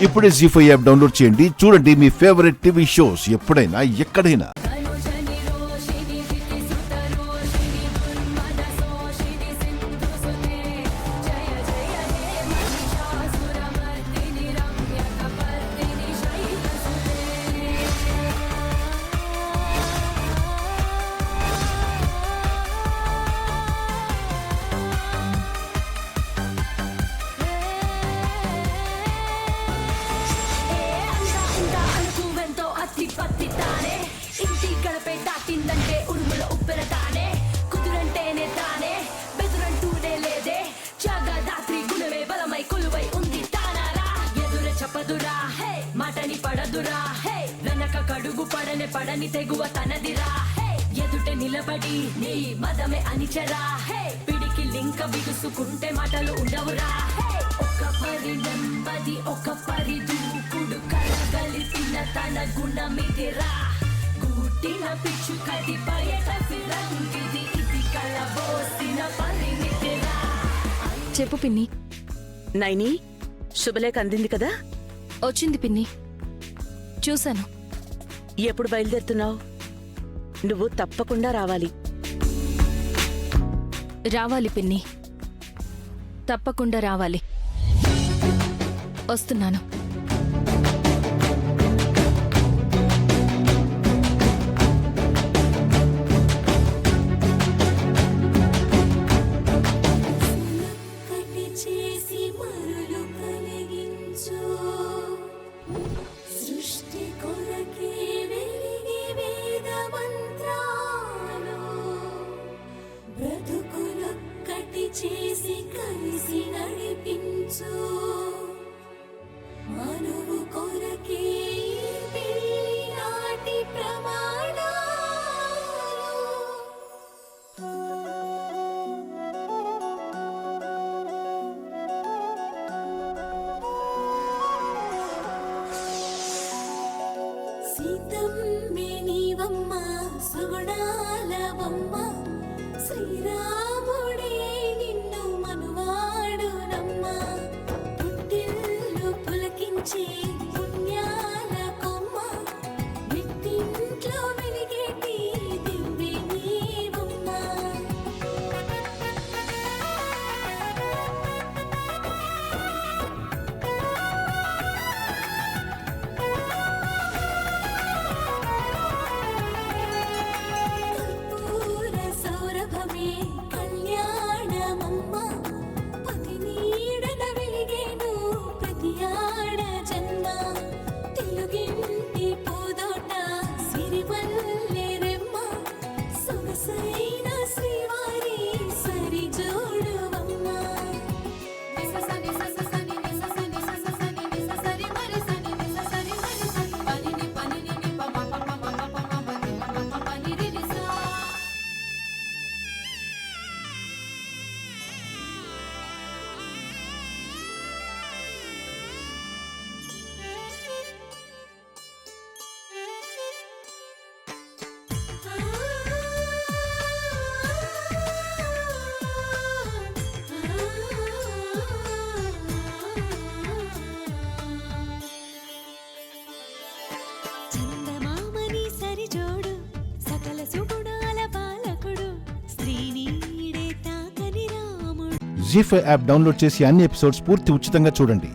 ఇప్పుడే జీ5 app download చేయండి. చూడండి మీ ఫేవరెట్ టీవీ షోస్ ఎప్పుడైనా ఎక్కడైనా. మాటని పడదురా వెనక కడుగు పడని పడని తెగువ తనదిరా ఎదుట నిలబడి నీ మదమే అనిచరా పిడికి లింక బిగుసుకుంటే మాటలు ఉండవురా ఒక పరి నెమ్మది ఒక పరి దూకుడు కలగలిపిన తన గుణమిదిరా గుట్టిన పిచ్చు కది పయట ఫిరంగిది ఇది కలబోసిన పరిమితిరా. చెప్పు పిన్ని. నైని, శుభలేఖ అందింది కదా? వచ్చింది పిన్ని, చూశాను. ఎప్పుడు బయలుదేరుతున్నావు? నువ్వు తప్పకుండా రావాలి. రావాలి పిన్ని, తప్పకుండా రావాలి. వస్తున్నాను. చేసి కలిసి నడిపించు మనువు కొరకే నాటి ప్రమాణాలు. సీతమ్మే నీవమ్మ సుగుణాలవమ్మ శ్రీరాముడే పుణ్యాల కొమ్మ నిట్టింట్లో వెలిగేటి దివ్వె నీవమ్మ. కర్పూర సౌరభమే కళ్యాణమమ్మ పతి నీడన వెలిగేను ప్రతి ఆడ జన్మ తెలుగింటి పూదోట సిరివల్లె రెమ్మ సొగసైన శ్రీవారి సరి జోడువమ్మ. చందమామని సరిజోడు సకల సుగుణాల బాలకుడు శ్రీనీడే తాకని రాముడు. జీ5 యాప్ డౌన్లోడ్ చేసి అన్ని ఎపిసోడ్స్ పూర్తి ఉచితంగా చూడండి.